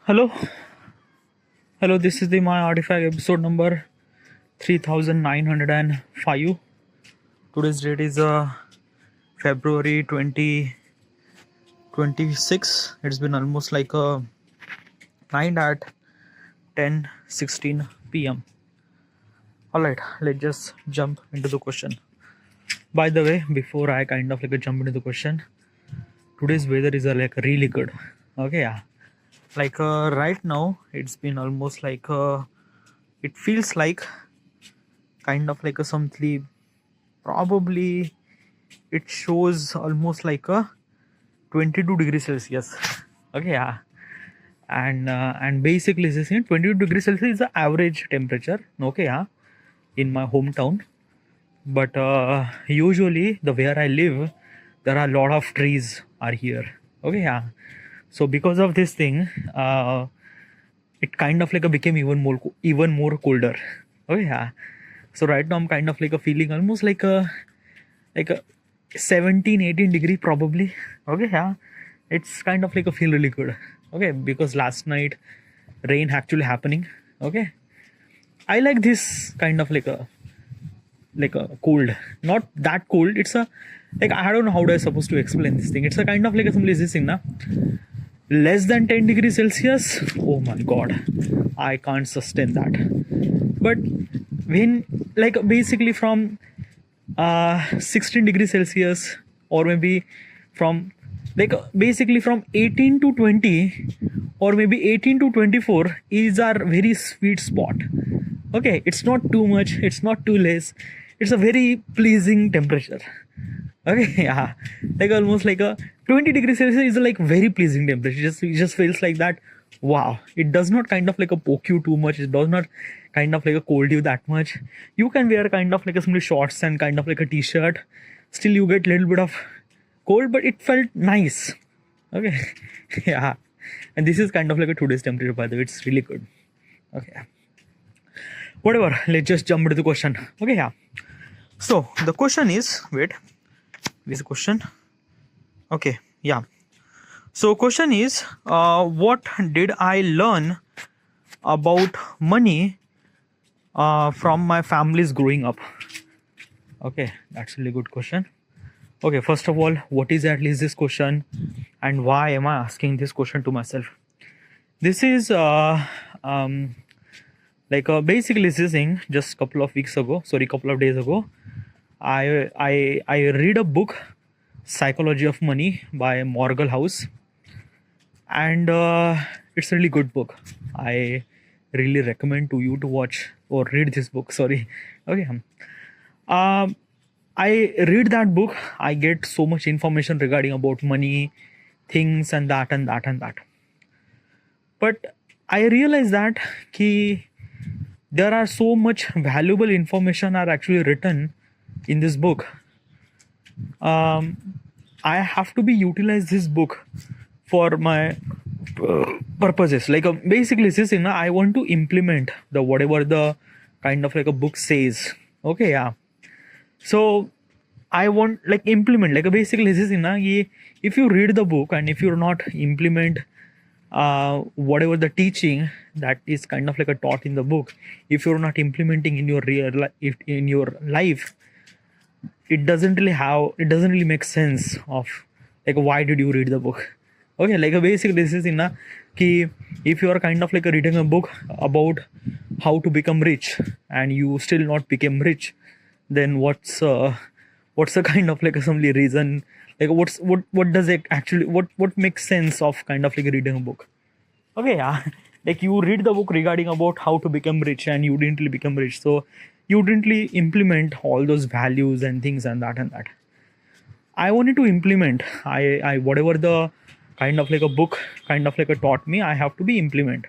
Hello, hello. This is the My Artifact episode number 3905. Today's date is February 2026. It's been almost like a night at 10:16 p.m. All right, let's just jump into the question. By the way, before I jump into the question, today's weather is really good. Okay, yeah. Right now, it's been almost it feels like a some sleep. Probably it shows almost like a 22 degrees Celsius. Okay, yeah. And basically this is 22 degrees Celsius is the average temperature. Okay, yeah, in my hometown. But usually the where I live, there are a lot of trees are here. Okay, yeah. So because of this thing, it became even more colder. Okay, yeah. So right now I'm feeling almost like a 17-18 degree probably. Okay, yeah. It's a feel really good. Okay, because last night rain actually happening. Okay, I like this a cold, not that cold. It's a I don't know how do I supposed to explain this thing. It's a simply this thing na, less than 10 degrees Celsius. Oh my god, I can't sustain that. But when basically from 16 degrees Celsius, or maybe from basically from 18 to 20, or maybe 18 to 24 is our very sweet spot. Okay, it's not too much, it's not too less, it's a very pleasing temperature. Okay, yeah, almost like a 20 degrees Celsius is very pleasing temperature. It just feels like that. Wow, it does not a poke you too much. It does not a cold you that much. You can wear some shorts and a t-shirt. Still, you get little bit of cold, but it felt nice. Okay, yeah, and this is a today's temperature. By the way, it's really good. Okay, whatever. Let's just jump into the question. Okay, yeah. So the question is, wait, this question. Okay, yeah. So question is, what did I learn about money from my family's growing up? Okay, that's a really good question. Okay, first of all, what is at least this question, and why am I asking this question to myself? This is basically this thing. Just couple of days ago, I read a book, Psychology of Money by Morgan House, and it's a really good book. I really recommend to you to watch or read this book. Sorry. Okay. I read that book. I get so much information regarding about money, things, and that and that and that. But I realize that there are so much valuable information are actually written in this book. I have to be utilize this book for my purposes. Basically this thing, I want to implement the whatever the a book says. Okay, yeah. So I want implement basically this thing, if you read the book and if you're not implement whatever the teaching that is a taught in the book, if you're not implementing in your in your life, it doesn't really make sense of why did you read the book. Okay, basically this is if you are reading a book about how to become rich and you still not become rich, then what's the assembly reason, what does it actually, what makes sense of reading a book? Okay, yeah. You read the book regarding about how to become rich and you didn't really become rich, so you didn't really implement all those values and things and that and that. I wanted to implement. I whatever the a book taught me, I have to be implement.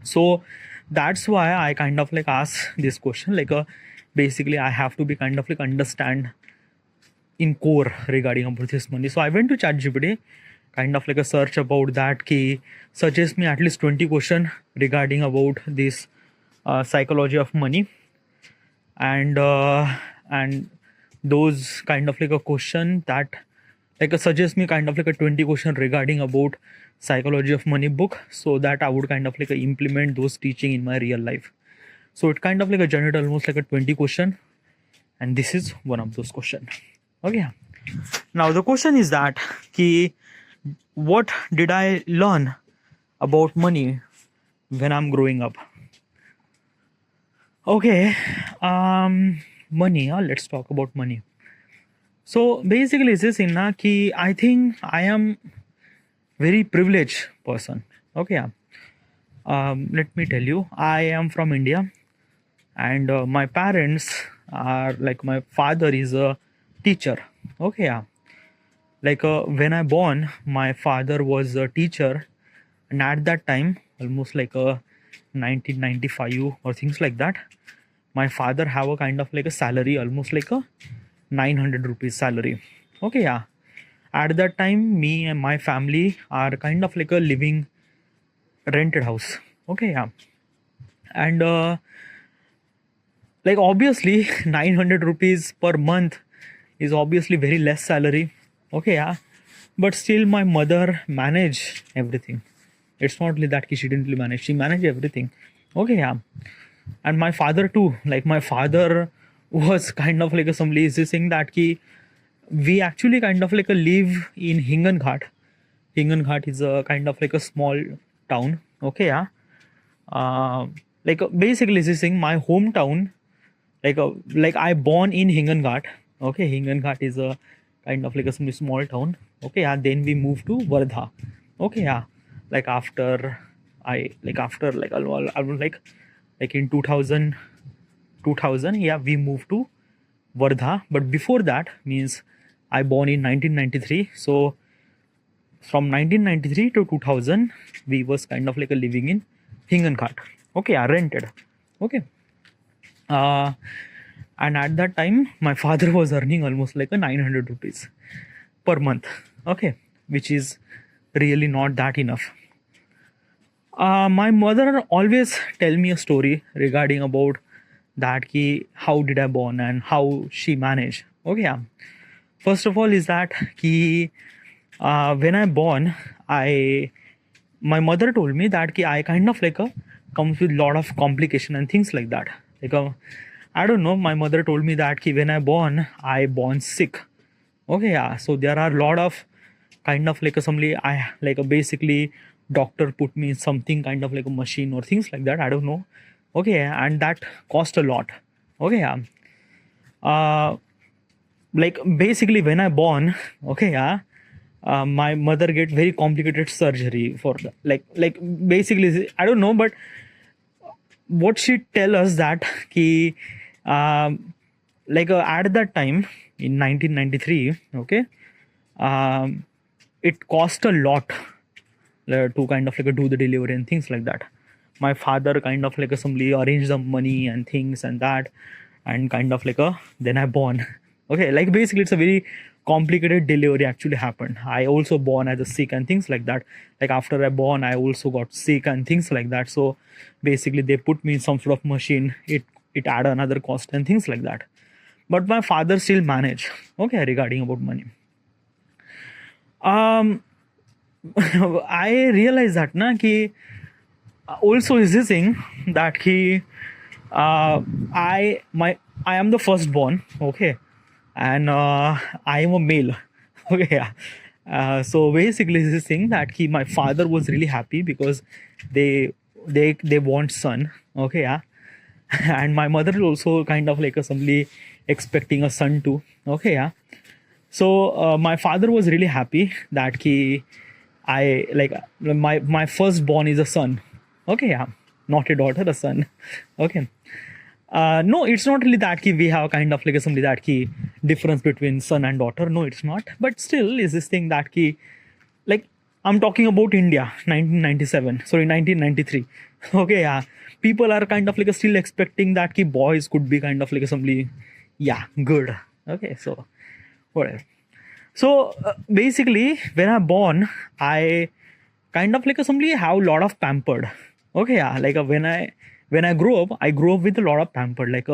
So that's why I ask this question. Basically, I have to be understand in core regarding about this money. So I went to ChatGPT, a search about that. Suggest me at least 20 question regarding about this psychology of money, and those a question that suggest me a 20 question regarding about Psychology of Money book, so that I would kind of like implement those teaching in my real life. So it kind of like a generated almost like a 20 question, and this is one of those question. Okay. Now the question is that ki, what did I learn about money when I'm growing up? Okay, money. Let's talk about money. So basically, it's this thing na ki I think I am very privileged person. Okay, yeah. Let me tell you, I am from India, and my parents are like, my father is a teacher. Okay, yeah. Like when I born, my father was a teacher, and at that time, almost like a 1995 or things like that, my father have a kind of like a salary, almost like a 900 rupees salary. Okay, yeah. At that time, me and my family are kind of like a living rented house. Okay, yeah. And like obviously 900 rupees per month is obviously very less salary. Okay, yeah. But still my mother managed everything. It's not only that she didn't really manage, she managed everything. Okay, yeah. And my father too, like my father was kind of like a some lazy thing that we actually kind of like a live in Hinganghat. Hinganghat is a kind of like a small town. Okay, yeah. Like basically this thing, my hometown, like I born in Hinganghat. Okay, Hinganghat is a kind of like a small town. Okay, yeah. Then we moved to Wardha. Okay, yeah. Like after after like like in 2000, yeah, we moved to Wardha. But before that means I born in 1993. So from 1993 to 2000, we was kind of like a living in Hinganghat. Okay, I rented. Okay. And at that time, my father was earning almost like a 900 rupees per month. Okay, which is really not that enough. My mother always tell me a story regarding about that ki how did I born and how she managed. Okay, yeah. First of all is that ki when I born, my mother told me that ki I kind of like a comes with lot of complication and things like that. Like I don't know. My mother told me that ki when I born sick. Okay, yeah. So there are a lot of kind of like a somebody I like a basically doctor put me in something kind of like a machine or things like that. I don't know. Okay, and that cost a lot. Okay, yeah. Like basically when I born, okay, yeah. My mother get very complicated surgery for the, like basically I don't know, but what she tell us that ki at that time in 1993, okay, it cost a lot to kind of like do the delivery and things like that. My father kind of like somebody arranged the money and things and that, and kind of like then I born. Okay, like basically it's a very complicated delivery actually happened. I also born as a sick and things like that. Like after I born, I also got sick and things like that. So basically they put me in some sort of machine. It add another cost and things like that. But my father still managed. Okay, regarding about money. I realized that na ki also is this thing that ki I am the firstborn. Okay, and I am a male. Okay, yeah. So basically this thing that my father was really happy because they want son. Okay, yeah. And my mother also kind of like somebody expecting a son too. Okay, yeah. So my father was really happy that I like my firstborn is a son. Okay, yeah, not a daughter, a son. Okay. No, it's not really that we have kind of like somebody that difference between son and daughter. No, it's not. But still, is this thing that like I'm talking about India, 1997. Sorry, 1993. Okay, yeah. People are kind of like still expecting that boys could be kind of like somebody, yeah, good. Okay, so whatever. So basically, when I born, I kind of like somebody have a lot of pampered. Okay, yeah. Like when I grew up, I grew up with a lot of pampered. Like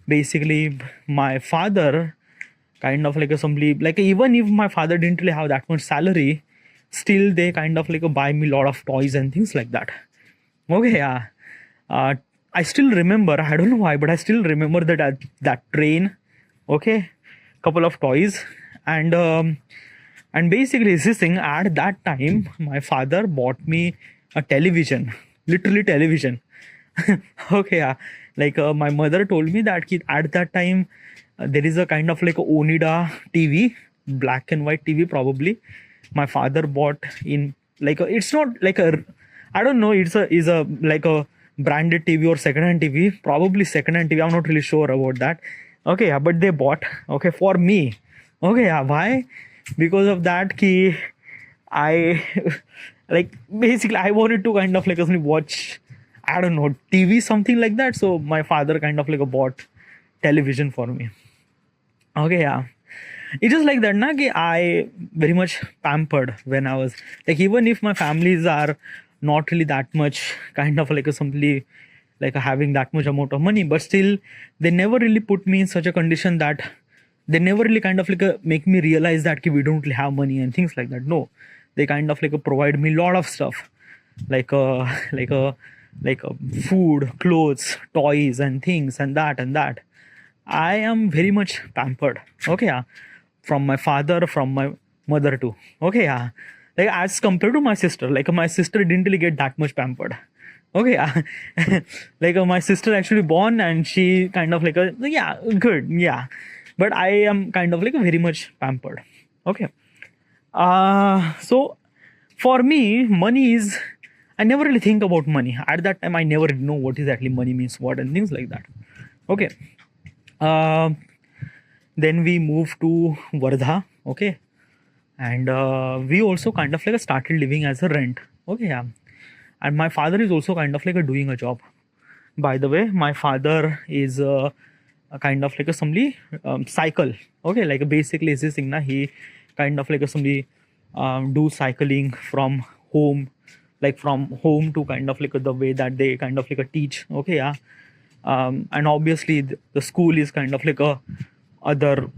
basically, my father kind of like somebody like even if my father didn't really have that much salary, still they kind of like buy me a lot of toys and things like that. Okay, yeah. uh, I still remember, I don't know why, but I still remember that train. Okay, couple of toys. And basically this thing, at that time my father bought me a television, literally television. Okay, yeah. Like my mother told me that at that time there is a kind of like a Onida TV, black and white TV probably. My father bought in like it's not like a, I don't know, is a like a branded TV or second hand TV, probably second hand TV. I'm not really sure about that. Okay, yeah, but they bought, okay, for me. Okay, yeah, why? Because of that key, I like basically I wanted to kind of like watch, I don't know, TV, something like that. So my father kind of like bought television for me. Okay, yeah. It's just like that, na, ki I very much pampered when I was like, even if my families are not really that much kind of like simply like having that much amount of money, but still they never really put me in such a condition that they never really kind of like make me realize that ki we don't really have money and things like that. No, they kind of like provide me a lot of stuff, like like food, clothes, toys and things and that and that. I am very much pampered. Okay, yeah. From my father, from my mother too. Okay, yeah. Like as compared to my sister, like my sister didn't really get that much pampered. Okay, yeah. Like my sister actually born and she kind of like yeah, good, yeah. But I am kind of like very much pampered. Okay. So for me, money is, I never really think about money. At that time, I never know what is actually money means what and things like that. Okay. Then we moved to Wardha. Okay. And we also kind of like started living as a rent. Okay, yeah. And my father is also kind of like doing a job. By the way, my father is a kind of like a somebody cycle. Okay, like basically is this thing na, he kind of like a somebody do cycling from home, like from home to kind of like the way that they kind of like teach. Okay, yeah. And obviously the school is kind of like a other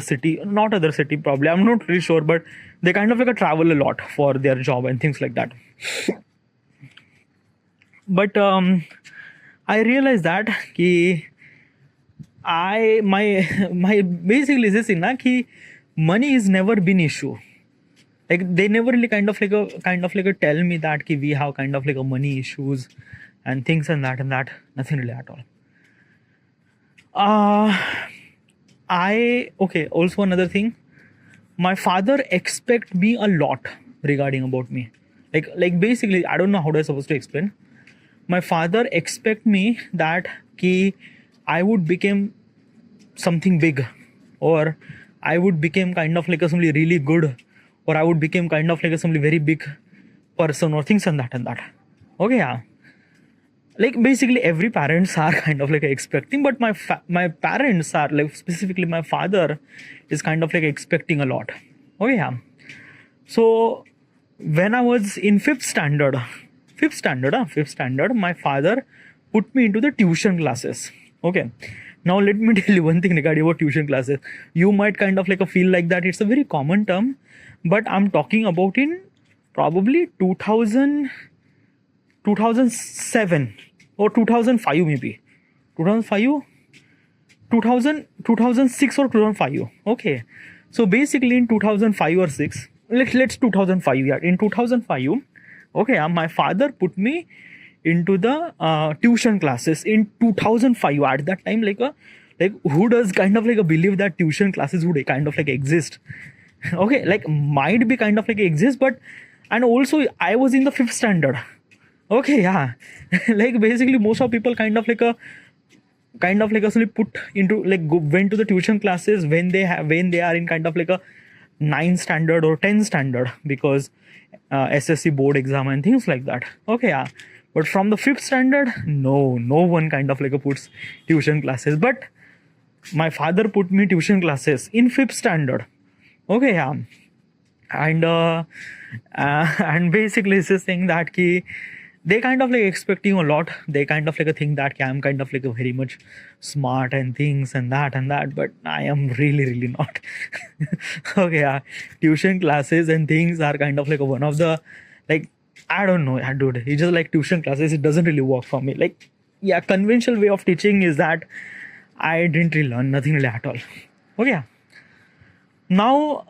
city, not other city probably, I'm not really sure, but they kind of like travel a lot for their job and things like that. But I realized that ki my basically this thing na ki money is never been issue. Like they never really kind of like tell me that ki we have kind of like a money issues and things and that, nothing really at all. Okay, also another thing, my father expect me a lot regarding about me. Like basically, I don't know how do I supposed to explain. My father expect me that ki I would become something big, or I would become kind of like somebody really good, or I would become kind of like somebody very big person or things and that. Okay, yeah. Like basically every parents are kind of like expecting, but my parents are like, specifically my father is kind of like expecting a lot. Okay, yeah. So when I was in fifth standard, my father put me into the tuition classes. Okay. Now let me tell you one thing regarding about tuition classes. You might kind of like feel like that it's a very common term, but I'm talking about in probably 2007 or 2005 maybe. 2005? 2006 or 2005. Okay. So basically in 2005 or 6, let's 2005, yeah. In 2005, okay, my father put me into the tuition classes in 2005. At that time, like who does kind of like believe that tuition classes would kind of like exist? Okay, like might be kind of like exist, but and also I was in the fifth standard. Okay, yeah. Like basically most of people kind of like actually put into like went to the tuition classes when they are in kind of like a 9th standard or 10th standard, because SSC board exam and things like that. Okay, yeah. But from the 5th standard, no one kind of like puts tuition classes. But my father put me tuition classes in 5th standard. Okay, yeah. And basically this is saying that ki they kind of like expecting a lot. They kind of like think that "Okay, I'm kind of like a very much smart and things and that, but I am really not. Okay, yeah. Tuition classes and things are kind of like one of the, like, I don't know, yeah, dude. It's just like tuition classes. It doesn't really work for me. Like, yeah, conventional way of teaching is that I didn't really learn nothing really at all. Okay, yeah. Now,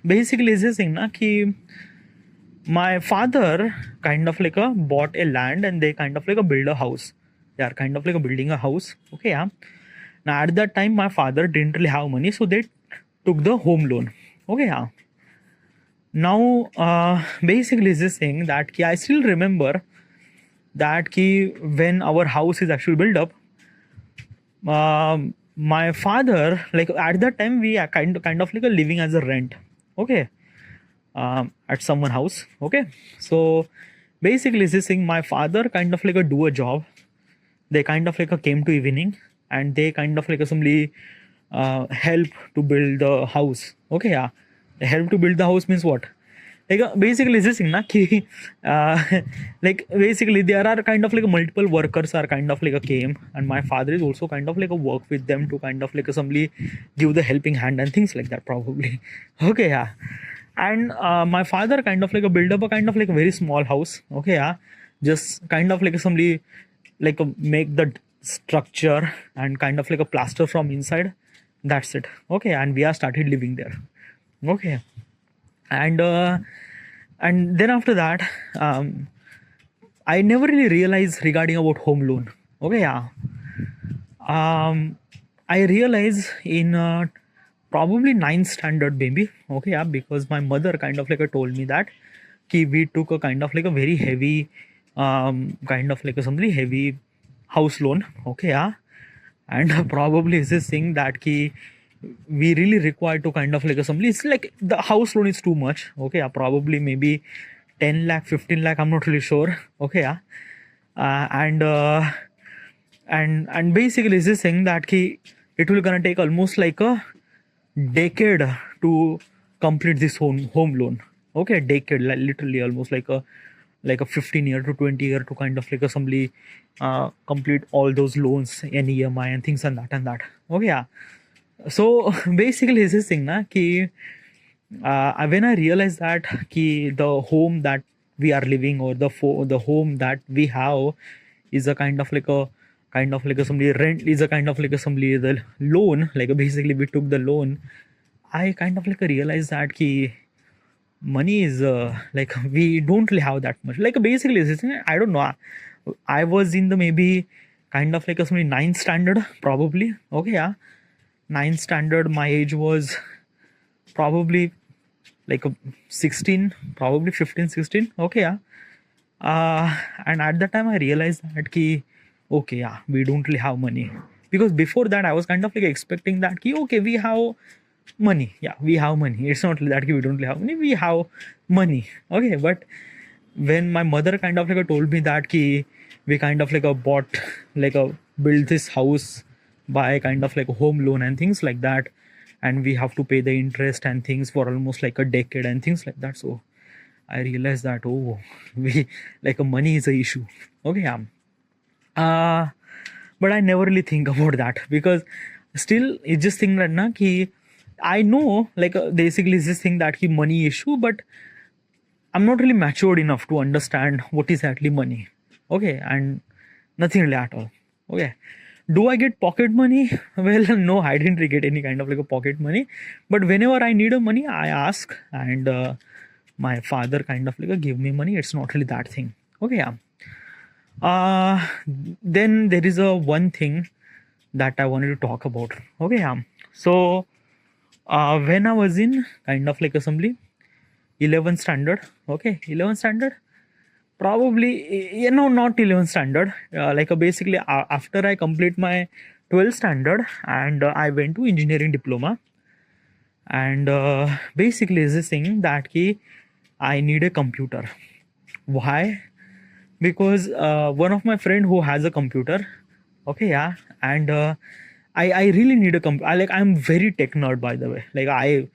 basically, is this thing na ki my father kind of like bought a land and they kind of like build a house. They are kind of like building a house. Okay, yeah. Now at that time, my father didn't really have money, so they took the home loan. Okay, yeah. Now, basically, is this thing that ki I still remember that ki when our house is actually built up, my father, like at that time we are kind of like living as a rent. Okay, at someone house. Okay, so basically this thing, my father kind of like do a job. They kind of like came to evening and they kind of like somebody help to build the house. Okay, yeah. They help to build the house means what? Like basically this thing na ki, like basically there are kind of like multiple workers are kind of like came, and my father is also kind of like work with them to kind of like somebody give the helping hand and things like that probably. Okay, yeah. And my father kind of like build up a kind of like a very small house. Okay, yeah. Just kind of like somebody like make the structure and kind of like a plaster from inside. That's it. Okay, and we are started living there. Okay, and then after that, I never really realized regarding about home loan. Okay, yeah. I realized in probably ninth standard maybe. Okay, yeah, because my mother kind of like told me that ki we took a kind of like a very heavy kind of like a something heavy house loan. Okay, yeah. And probably is this thing that ki we really require to kind of like a something, it's like the house loan is too much. Okay, yeah, probably maybe 10 lakh 15 lakh, I'm not really sure. Okay, yeah. And basically is this thing that ki it will gonna take almost like a decade to complete this home loan. Okay, decade, like literally almost like a 15 year to 20 year to kind of like a somebody complete all those loans and EMI and things and that. Okay, yeah. So basically is this thing na ki when I realized that ki the home that we are living or the home that we have is a kind of like a somebody rent, is a kind of like a somebody the loan, like basically we took the loan. I kind of like realized that ki money is like we don't really have that much. Like basically this thing, I don't know. I was in the maybe kind of like a somebody ninth standard probably. Okay, yeah. Ninth standard, my age was probably like 16, probably 15, 16. Okay, yeah. And at that time I realized that ki okay, yeah, we don't really have money, because before that I was kind of like expecting that ki okay, we have money, yeah, we have money, it's not that ki we don't really have money, we have money. Okay, but when my mother kind of like told me that ki we kind of like bought like a build this house by kind of like a home loan and things like that, and we have to pay the interest and things for almost like a decade and things like that. So I realized that oh, we like money is a issue. Okay, yeah. But I never really think about that, because still it's just thing that na ki I know like basically it's this thing that ki money issue, but I'm not really matured enough to understand what is actually money. Okay, and nothing really at all. Okay. Do I get pocket money? Well, no, I didn't really get any kind of like a pocket money. But whenever I need a money, I ask, and my father kind of like give me money. It's not really that thing. Okay, yeah. Then there is a one thing that I wanted to talk about. Okay, yeah. So when I was in kind of like assembly, 11th standard. Okay, 11th standard. Probably, not 11th standard. Like basically after I complete my 12th standard, and I went to engineering diploma. And basically is this thing that ki I need a computer. Why? Because one of my friend who has a computer. Okay, yeah. And I really need a computer. I'm very tech nerd, by the way. Like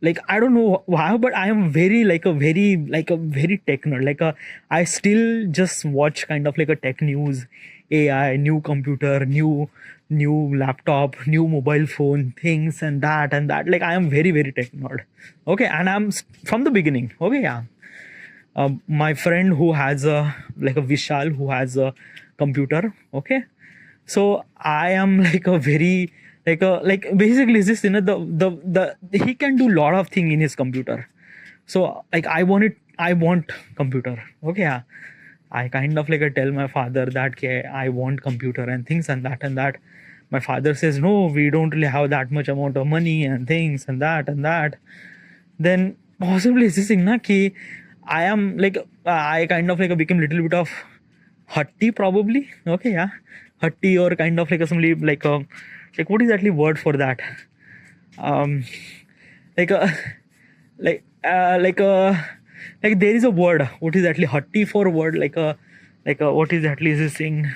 like I don't know why, but I am very tech nerd. I still just watch kind of like a tech news, AI, new computer, new laptop, new mobile phone things, and that. Like I am very tech nerd. Okay, and from the beginning. Okay, yeah. My friend who has a Vishal who has a computer. Okay, so I am like a very like basically is this, the he can do lot of thing in his computer. So like I want computer. Okay, yeah. I kind of like tell my father that, okay, I want computer and things and that. My father says, no, we don't really have that much amount of money and things and that and that. Then possibly is this thing na ki I am like I kind of like became little bit of hutty probably. Okay, yeah, hutty or kind of like somebody like what is actually word for that? Um, like a like like there is a word. What is actually hutty for word? What is actually this thing?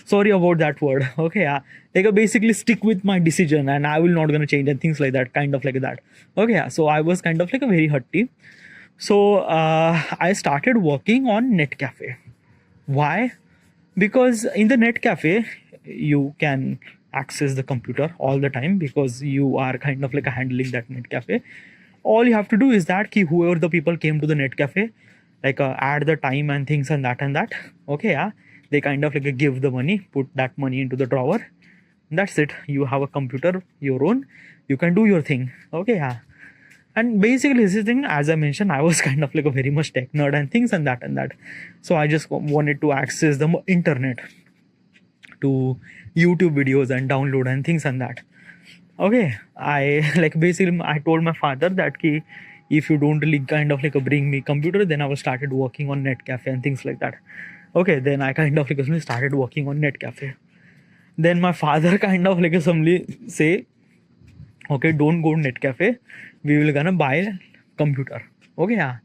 Sorry about that word. Okay, yeah. Basically stick with my decision and I will not gonna change and things like that, kind of like that. Okay, yeah. So I was kind of like a very hutty. So I started working on net cafe. Why? Because in the net cafe you can access the computer all the time because you are kind of like handling that net cafe. All you have to do is that ki whoever the people came to the net cafe, add the time and things and that. Okay, yeah, they kind of like give the money, put that money into the drawer. That's it. You have a computer your own. You can do your thing. Okay, yeah. And basically this thing, as I mentioned, I was kind of like a very much tech nerd and things and that. So I just wanted to access the internet to YouTube videos and download and things and that. Okay, I basically I told my father that ki if you don't really kind of like bring me computer, then I will started working on net cafe and things like that. Okay, then I kind of like started working on net cafe. Then my father kind of like suddenly say, okay, don't go net cafe, we will gonna buy computer. Okay, yeah.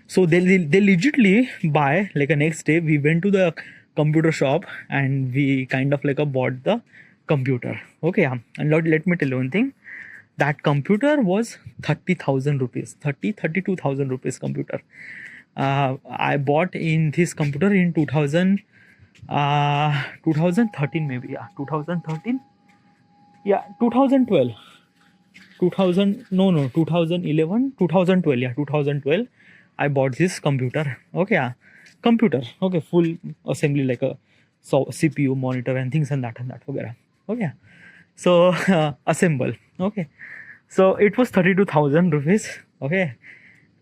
So they legitly buy like a next day we went to the computer shop and we kind of like bought the computer. Okay, yeah. And let me tell you one thing, that computer was 30,000 rupees, 32,000 rupees computer. I bought in this computer in 2013 maybe, yeah, 2013, yeah, 2012, 2011, 2012, yeah, 2012 I bought this computer. Okay, yeah, computer. Okay, full assembly like a CPU monitor and things and that okay. Okay, so assemble. Okay, so it was 32,000 rupees. Okay,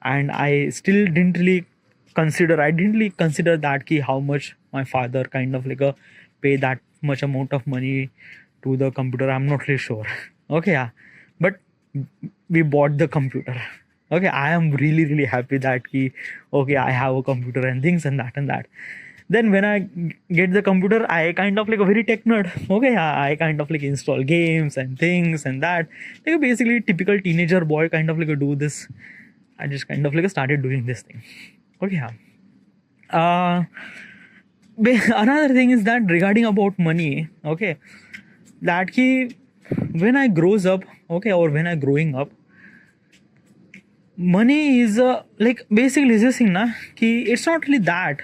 and I still didn't really consider that ki how much my father kind of like pay that much amount of money to the computer. I'm not really sure. Okay, yeah, but we bought the computer. Okay, I am really happy that ki okay, I have a computer and things and that. Then when I get the computer, I kind of like a very tech nerd. Okay, I kind of like install games and things and that. Like basically typical teenager boy kind of like do this. I just kind of like started doing this thing. Okay, yeah. Another thing is that regarding about money, okay, that ki when I grows up, okay, or when I growing up, money is like basically this thing na ki it's not really that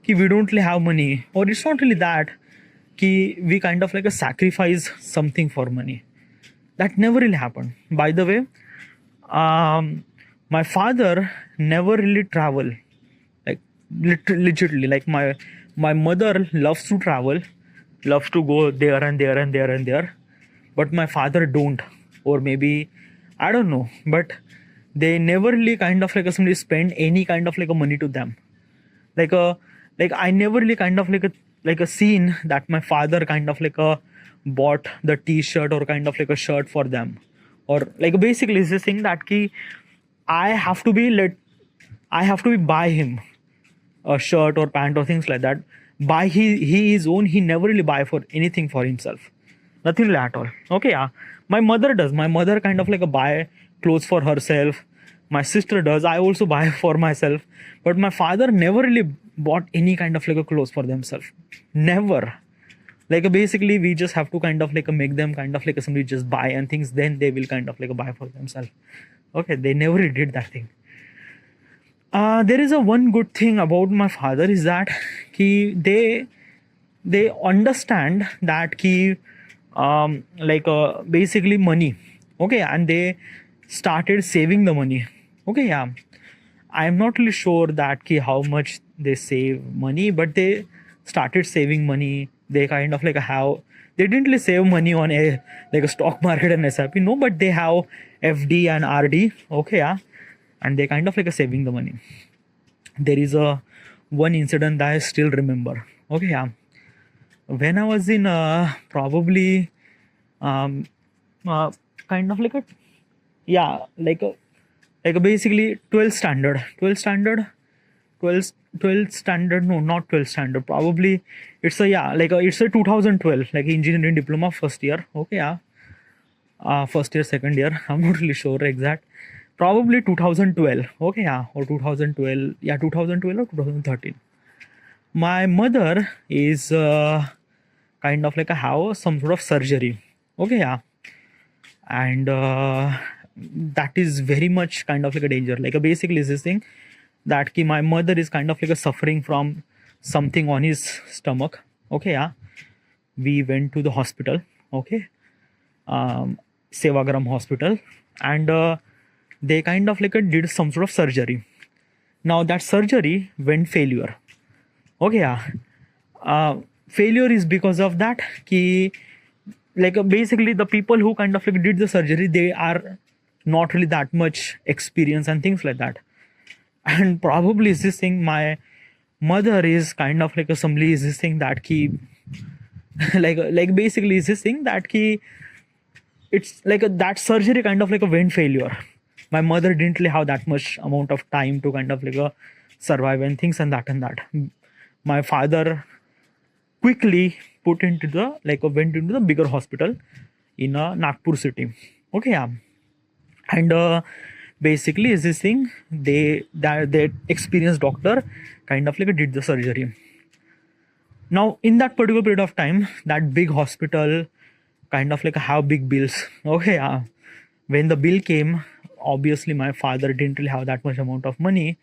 ki we don't really have money, or it's not really that ki we kind of like sacrifice something for money. That never really happened. By the way, my father never really travel, like literally like my mother loves to travel, loves to go there and there and there and there, but my father don't, or maybe I don't know, but they never really kind of like somebody spend any kind of like a money to them. Like I never really kind of like a scene that my father kind of like bought the t-shirt or kind of like a shirt for them, or like basically it's this thing that ki I have to be buy him a shirt or pant or things like that. Buy he his own, he never really buy for anything for himself. Nothing really at all. Okay, yeah. My mother does. My mother kind of like a buy clothes for herself. My sister does. I also buy for myself. But my father never really bought any kind of like a clothes for themselves. Never. Like basically we just have to kind of like make them kind of like somebody just buy and things, then they will kind of like buy for themselves. Okay, they never did that thing. There is a one good thing about my father is that they understand that basically money. Okay, and they started saving the money. Okay, yeah, I'm not really sure that how much they save money, but they started saving money. They kind of like how they didn't really save money on a stock market and SIP, no, but they have FD and RD. Okay, yeah, and they kind of like a saving the money. There is a one incident that I still remember. Okay, yeah, when I was in probably um uh, kind of like a yeah like a basically 12th standard 12th standard 12th 12th standard, no, not 12th standard, probably it's a yeah like a, it's a 2012 like engineering diploma first year. Okay, yeah, first year second year I'm not really sure exact, probably 2012. Okay, yeah, or 2012, yeah, 2012 or 2013. My mother is kind of like a have some sort of surgery. Okay, yeah, and that is very much kind of like a danger, like basically is this thing that my mother is kind of like a suffering from something on his stomach. Okay, yeah, we went to the hospital. Okay, Sevagram hospital, and they kind of like did some sort of surgery. Now that surgery went failure. Okay, yeah, failure is because of that ki basically the people who kind of like did the surgery, they are not really that much experience and things like that. And probably is this thing my mother is kind of like assembly is this thing that ki basically is this thing that ki it's like that surgery kind of like a went failure. My mother didn't really have that much amount of time to kind of like survive and things and that. My father quickly put into the went into the bigger hospital in Nagpur city. Okay, yeah, and basically is this thing they experienced doctor kind of like did the surgery. Now in that particular period of time, that big hospital kind of like have big bills. Okay, yeah, when the bill came, obviously my father didn't really have that much amount of money,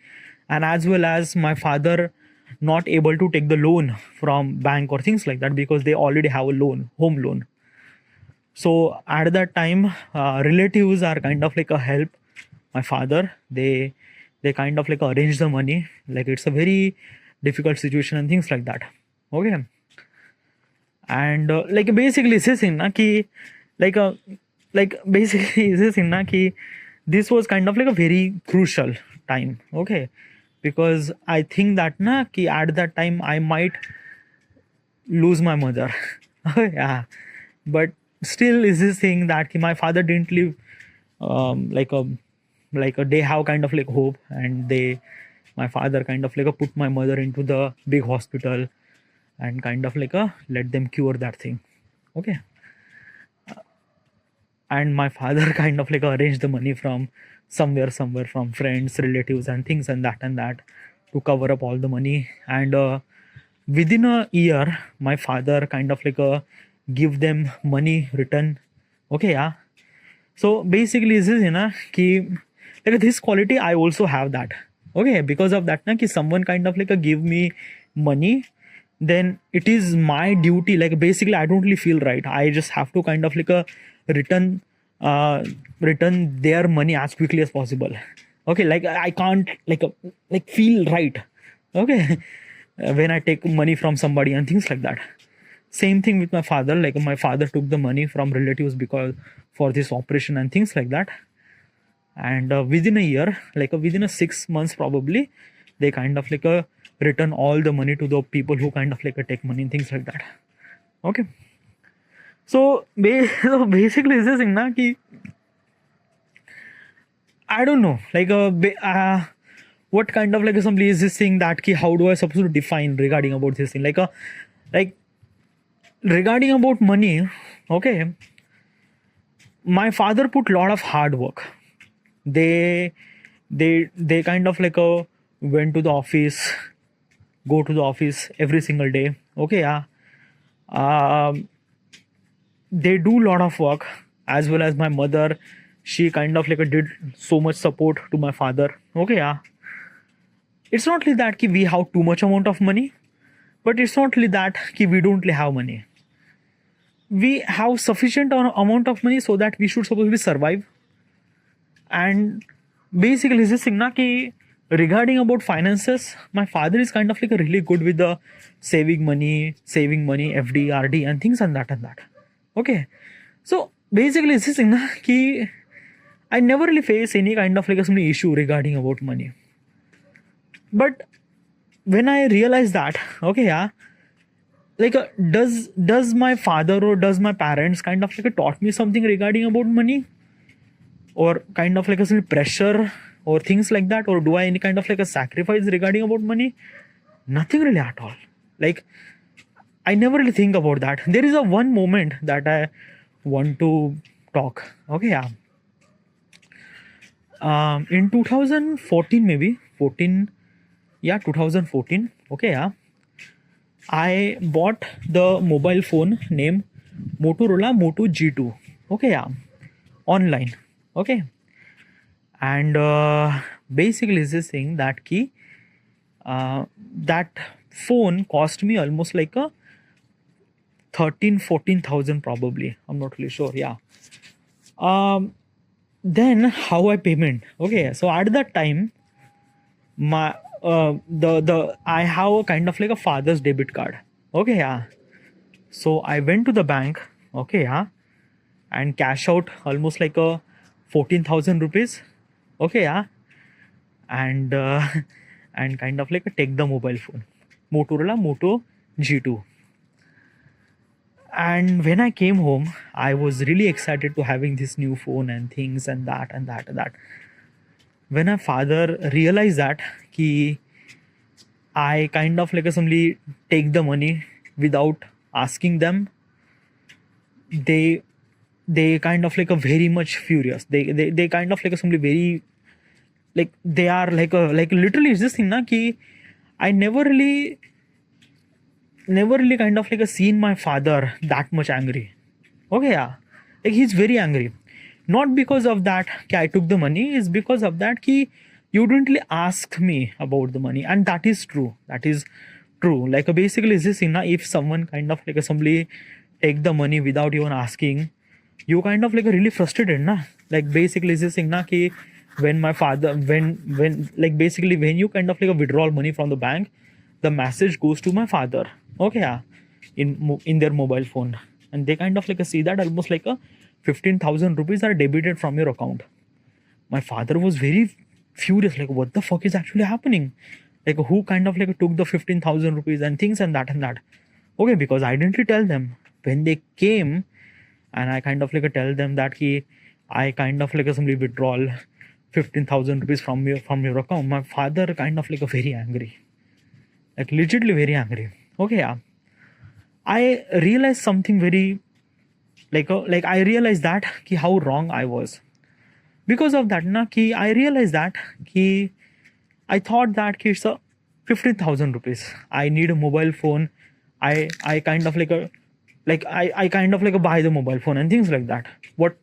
and as well as my father not able to take the loan from bank or things like that because they already have a loan, home loan. So at that time, relatives are kind of like a help my father. They kind of like arrange the money, like it's a very difficult situation and things like that. Okay, and basically this thing na ki like a basically this thing na ki this was kind of like a very crucial time. Okay, because I think that na ki at that time I might lose my mother. Yeah, but still is this thing that ki my father didn't live like a they have kind of like hope, and they my father kind of like put my mother into the big hospital and kind of like let them cure that thing. Okay, and my father kind of like arranged the money from somewhere from friends, relatives and things and that to cover up all the money. And within a year my father kind of like give them money return. Okay, yeah, so basically this is ki like this quality I also have that. Okay, because of that na ki someone kind of like give me money, then it is my duty, like basically I don't really feel right, I just have to kind of like return return their money as quickly as possible. Okay, like I can't like feel right. Okay, when I take money from somebody and things like that. Same thing with my father, like my father took the money from relatives because for this operation and things like that. And within a year, within a 6 months probably, they kind of like return all the money to the people who kind of like take money and things like that. Okay, so so basically this thing na ki I don't know what kind of like assembly is this thing that ki how do I supposed to define regarding about this thing like regarding about money. Okay, my father put a lot of hard work. They kind of like went to the office, go to the office every single day. Okay, yeah, um, they do a lot of work, as well as my mother she kind of like did so much support to my father. Okay, yeah. It's not like that ki we have too much amount of money, but it's not like that ki we don't have money. We have sufficient amount of money so that we should supposedly survive. And basically this thing na ki regarding about finances, my father is kind of like a really good with the saving money, FD, RD and things and that. Okay, so basically this thing na ki I never really face any kind of like some issue regarding about money. But when I realized that, okay, yeah, like does my father or does my parents kind of like taught me something regarding about money, or kind of like a pressure or things like that, or do I any kind of like a sacrifice regarding about money? Nothing really at all. Like I never really think about that. There is a one moment that I want to talk. Okay, yeah. In 2014, maybe 14, yeah, 2014. Okay, yeah. I bought the mobile phone named Motorola Moto G2. Okay, yeah, online. Okay, and basically this thing that key that phone cost me almost like a 13,000-14,000 probably. I'm not really sure. Yeah. Then how I payment? Okay, so at that time, my the I have a kind of like a father's debit card. Okay, yeah. So I went to the bank. Okay, yeah, and cash out almost like a 14,000 rupees. Okay, yeah, and and kind of like a take the mobile phone, Motorola Moto G2. And when I came home, I was really excited to having this new phone and things and that. When my father realized that ki I kind of like assembly take the money without asking them, they kind of like a very much furious. They kind of like assembly very, like they are like a like literally it's this thing na ki I never really kind of like a seen my father that much angry. Okay, yeah, like he's very angry, not because of that ki I took the money, is because of that ki you didn't really ask me about the money. And that is true, like basically this thing na, if someone kind of like somebody take the money without even asking, you kind of like really frustrated na. Like basically this thing na ki when my father when like basically when you kind of like withdraw money from the bank, the message goes to my father. Okay, yeah, in their mobile phone, and they kind of like see that almost like a 15,000 rupees are debited from your account. My father was very furious, like what the fuck is actually happening, like who kind of like took the 15,000 rupees and things and that. Okay, because I didn't tell them when they came, and I kind of like tell them that I kind of like simply withdrawal 15,000 rupees from your account. My father kind of like very angry, like legitimately very angry. Okay, yeah, I realized something very like I realized that ki how wrong I was. Because of that na ki I realized that ki I thought that ki it's a 15,000 rupees, I need a mobile phone. I kind of like I kind of like buy the mobile phone and things like that. What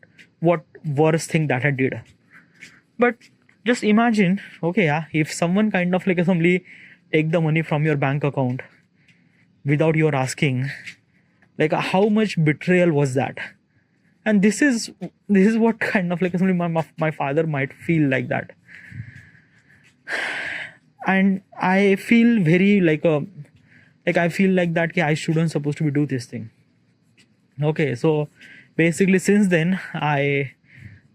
worst thing that I did? But just imagine, okay, yeah, if someone kind of like assembly take the money from your bank account without your asking, like how much betrayal was that? And this is what kind of like my father might feel like that. And I feel very like I feel like that I shouldn't supposed to be do this thing. Okay, so basically since then I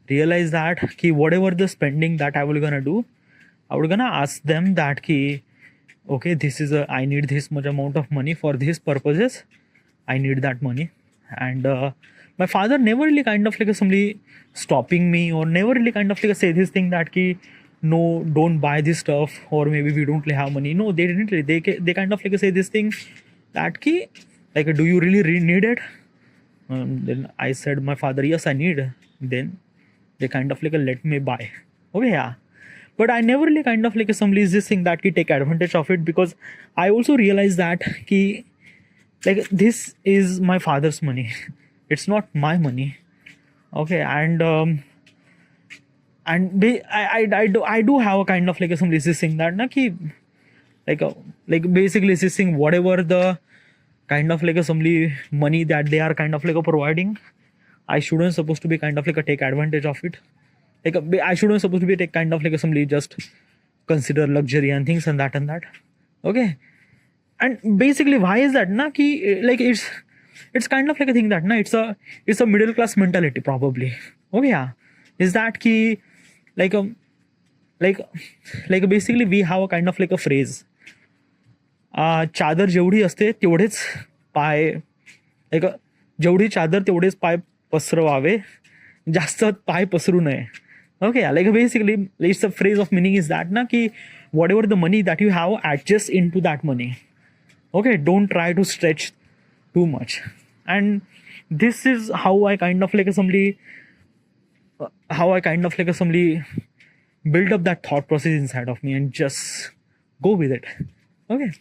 realized that whatever the spending that I will gonna do, I would gonna ask them that okay, this is I need this much amount of money for these purposes, I need that money. And my father never really kind of like somebody stopping me, or never really kind of like say this thing that no, don't buy this stuff, or maybe we don't really have money. No, they didn't really. They kind of like say this thing that like do you really need it? Then I said my father, yes, I need. Then they kind of like let me buy. Okay, yeah. But I never really kind of like somebody is this thing that take advantage of it, because I also realized that like this is my father's money. It's not my money. Okay, and and I do have a kind of like some resisting that na ki like basically resisting whatever the kind of like assembly money that they are kind of like providing. I shouldn't supposed to be kind of like a take advantage of it. I shouldn't supposed to be take kind of like assembly just consider luxury and things and that. Okay, and basically why is that na ki like it's kind of like a thing that na it's a middle class mentality probably. Okay, yeah, is that ki like like basically we have a kind of like a phrase, चादर जेवढी असते तेवढेच पाय एक जेवढी चादर तेवढेच पाय पसरवावे, जास्त पाय पसरू नये. Okay, like basically it's a phrase of meaning is that na ki whatever the money that you have, adjust into that money. Okay, don't try to stretch too much. And this is how I kind of like assembly build up that thought process inside of me and just go with it. Okay,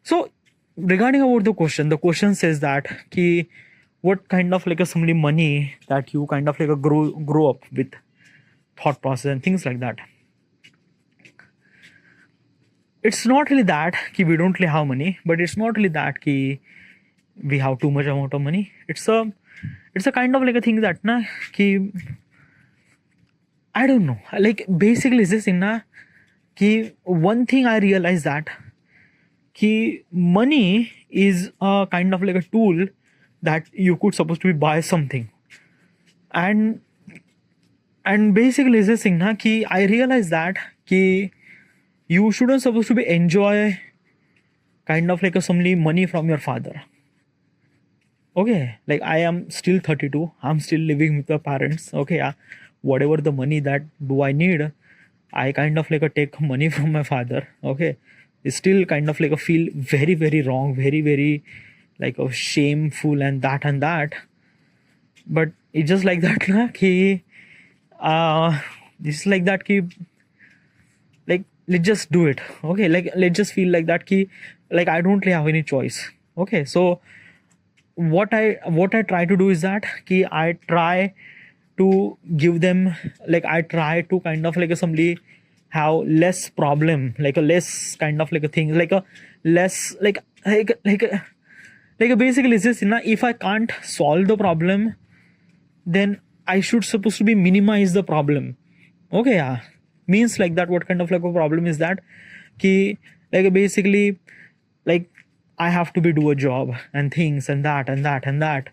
so regarding about the question says that ki what kind of like assembly money that you kind of like a grow up with thought process and things like that. It's not really that ki we don't really have money, but it's not really that ki we have too much amount of money. It's a kind of like a thing that na ki I don't know, like basically is this thing na ki one thing I realized that ki money is a kind of like a tool that you could supposed to be buy something. And basically is this thing na ki I realized that ki you shouldn't supposed to be enjoy kind of like a some money from your father. Okay, like I am still 32, I'm still living with my parents. Okay, yeah, whatever the money that do I need, I kind of like a take money from my father. Okay, it's still kind of like a feel very very wrong, very very like a shameful and that. But it's just like that na ki it's like that ki like let's just do it. Okay, like let's just feel like that ki like I don't really have any choice. Okay, so what I try to do is that ki I try to give them, like I try to kind of like assembly have less problem, like a less kind of like a thing, like a less like basically it's just if I can't solve the problem, then I should supposed to be minimize the problem. Okay, yeah, means like that what kind of like a problem is that ki like basically like I have to be do a job and things and that.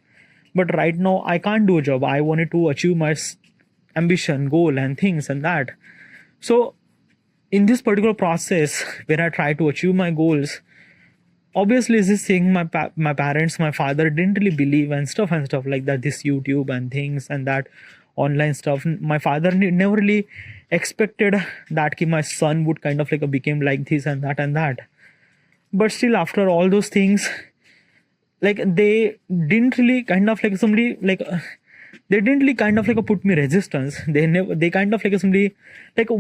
But right now I can't do a job. I wanted to achieve my ambition, goal and things and that. So in this particular process where I try to achieve my goals, obviously this thing my parents, my father didn't really believe and stuff like that, this YouTube and things and that online stuff. My father never really expected that ki my son would kind of like became like this and that. But still after all those things, like they didn't really kind of like somebody like they didn't really kind of like put me resistance. They kind of like somebody like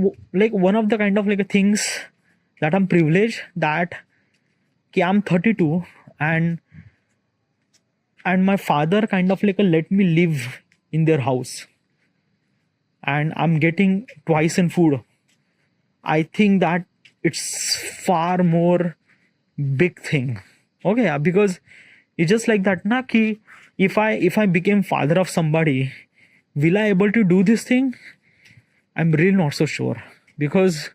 one of the kind of like things that I'm privileged that ki I'm 32 and my father kind of like let me live in their house and I'm getting twice in food. I think that it's far more big thing. Okay, yeah, because it's just like that na ki if I became father of somebody, will I able to do this thing? I'm really not so sure because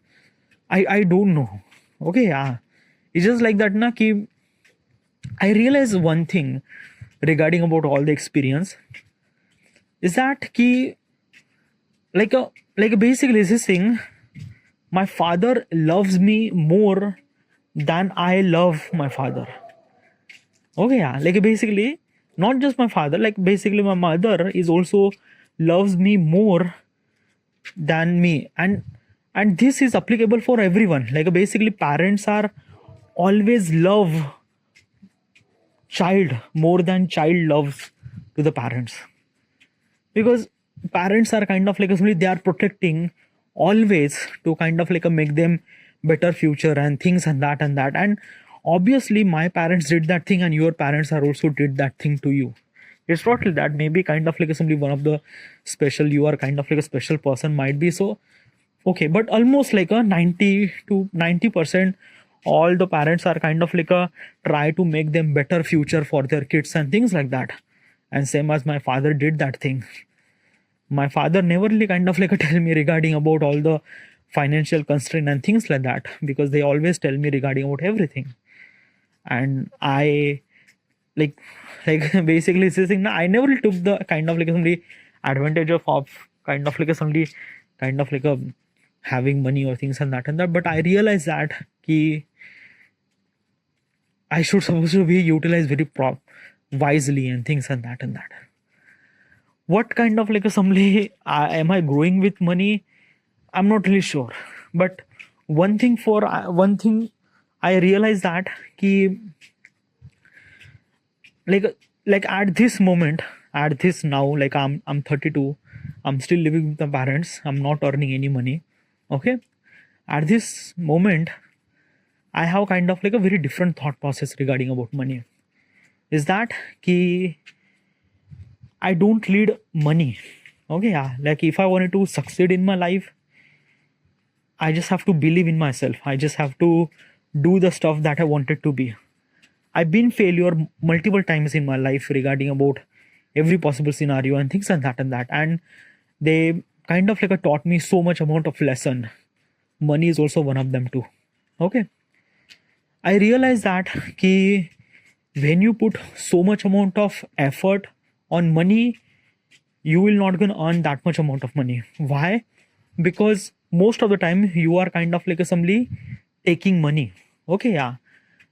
I don't know. Okay, yeah, it's just like that na ki I realize one thing regarding about all the experience is that ki like basically this thing, my father loves me more than I love my father. Okay, yeah, like basically not just my father, like basically my mother is also loves me more than me. And this is applicable for everyone. Like basically parents are always love child more than child loves to the parents, because parents are kind of like they are protecting always to kind of like make them better future and things and that. And obviously my parents did that thing and your parents are also did that thing to you, It's not like that. Maybe kind of like somebody one of the special, you are kind of like a special person might be. So okay, but almost like a 90 to 90%, all the parents are kind of like a try to make them better future for their kids and things like that. And same as my father did that thing. My father never really kind of like tell me regarding about all the financial constraint and things like that, because they always tell me regarding about everything. And I like basically this thing, I never really took the kind of like somebody advantage of kind of like somebody kind of like a having money or things and that, but I realized that ki I should supposed to be utilized very wisely and things and that. What kind of like a somebody am I growing with money? I'm not really sure. But one thing I realized that ki like at this moment, at this now, like I'm 32, I'm still living with my parents, I'm not earning any money. Okay. At this moment, I have kind of like a very different thought process regarding about money. Is that ki I don't need money. Okay, yeah. Like if I wanted to succeed in my life, I just have to believe in myself. I just have to do the stuff that I wanted to be. I've been failure multiple times in my life regarding about every possible scenario and things and that. And they kind of like taught me so much amount of lesson. Money is also one of them too. Okay. I realized that ki when you put so much amount of effort on money, you will not gonna earn that much amount of money. Why? Because most of the time you are kind of like somebody taking money. Okay, yeah.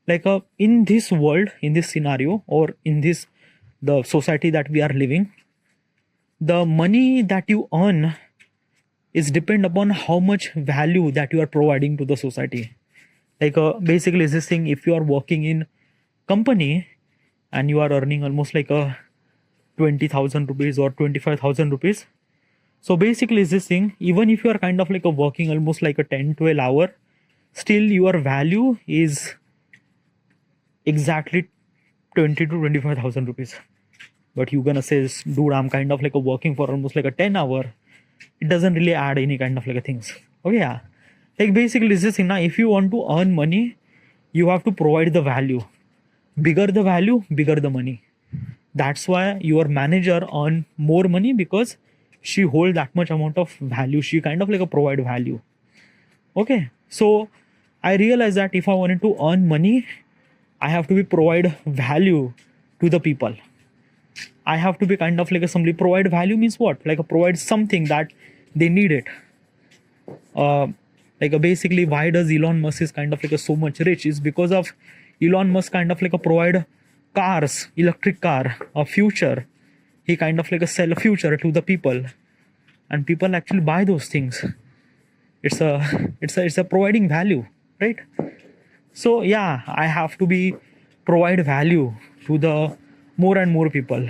Like in this world, in this scenario, or in this the society that we are living, the money that you earn is depend upon how much value that you are providing to the society. Like basically this thing, if you are working in company and you are earning almost like a 20,000 rupees or 25,000 rupees. So basically this thing, even if you are kind of like a working almost like a 10-12 hour, still your value is exactly 20 to 25,000 rupees. But you gonna say, dude, I'm kind of like a working for almost like a 10 hour. It doesn't really add any kind of like a things. Okay, yeah. Like basically this thing, now if you want to earn money, you have to provide the value. Bigger the value, bigger the money. That's why your manager earn more money, because she hold that much amount of value. She kind of like a provide value. Okay. So I realized that if I wanted to earn money, I have to be provide value to the people. I have to be kind of like a somebody provide value means what? Like a provide something that they need it. Basically why does Elon Musk is kind of like a so much rich is because of Elon Musk kind of like a provide cars, electric car, a future. He kind of like a sell a future to the people, and people actually buy those things. It's a providing value, right? So yeah, I have to be provide value to the more and more people,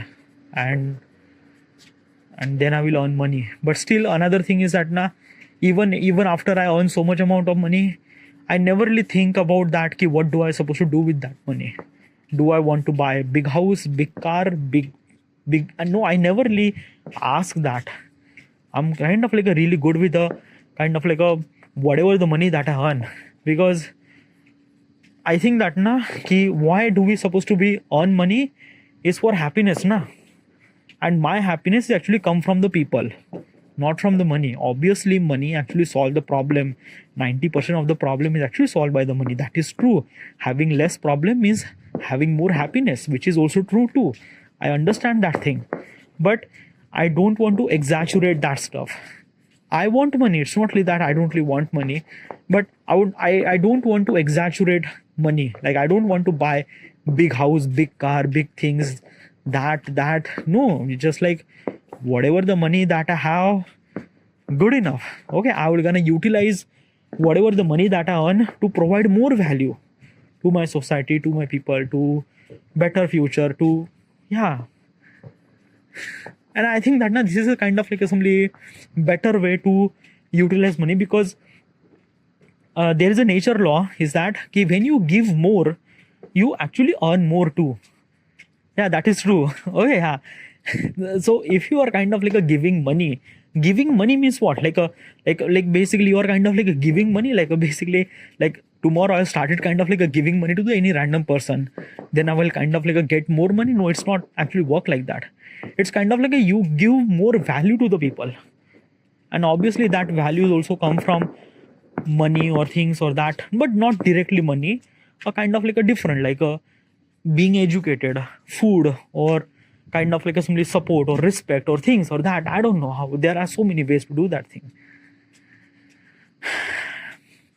and then I will earn money. But still another thing is that even after I earn so much amount of money, I never really think about that ki what do I supposed to do with that money. Do I want to buy a big house, big car, big and no, I never really ask that. I'm kind of like a really good with the kind of like a whatever the money that I earn, because I think that ki why do we supposed to be earn money is for happiness and my happiness actually come from the people, not from the money. Obviously money actually solve the problem. 90% of the problem is actually solved by the money. That is true. Having less problem means having more happiness, which is also true too. I understand that thing, but I don't want to exaggerate that stuff. I want money. It's not really that I don't really want money, but I don't want to exaggerate money. Like I don't want to buy big house, big car, big things. That no, just like whatever the money that I have, good enough. Okay, I will gonna utilize whatever the money that I earn to provide more value to my society, to my people, to better future, to yeah. And I think that this is a kind of like a simply better way to utilize money, because there is a nature law is that when you give more, you actually earn more too. Yeah, that is true. Okay, yeah. So if you are kind of like a giving money means what? Like basically you are kind of like a giving money, like a basically like tomorrow I started kind of like a giving money to the any random person, then I will kind of like a get more money. No, it's not actually work like that. It's kind of like a you give more value to the people, and obviously that values also come from money or things or that, but not directly money. A kind of like a different, like a being educated, food, or kind of like a simply support or respect or things or that. I don't know how. There are so many ways to do that thing.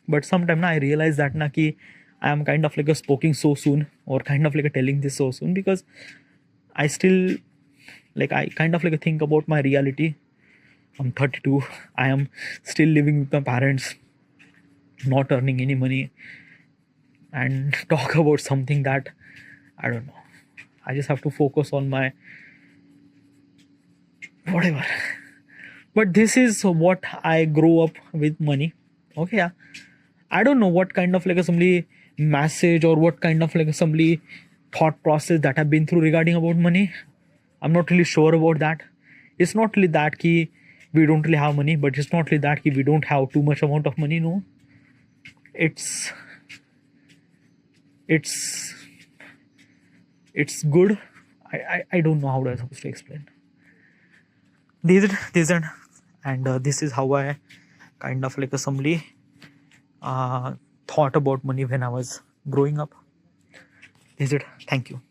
But sometimes I realize that na ki I am kind of like a speaking so soon, or kind of like a telling this so soon, because I still like I kind of like a think about my reality. I'm 32. I am still living with my parents, not earning any money, and talk about something that I don't know. I just have to focus on my whatever. But this is what I grew up with money. Okay, yeah. I don't know what kind of like a somebody message or what kind of like a somebody thought process that I've been through regarding about money. I'm not really sure about that. It's not really that key we don't really have money, but it's not really that key we don't have too much amount of money. No, it's it's it's good. I don't know how I'm supposed to explain. This and this is how I kind of like a somebody thought about money when I was growing up. Is it? Thank you.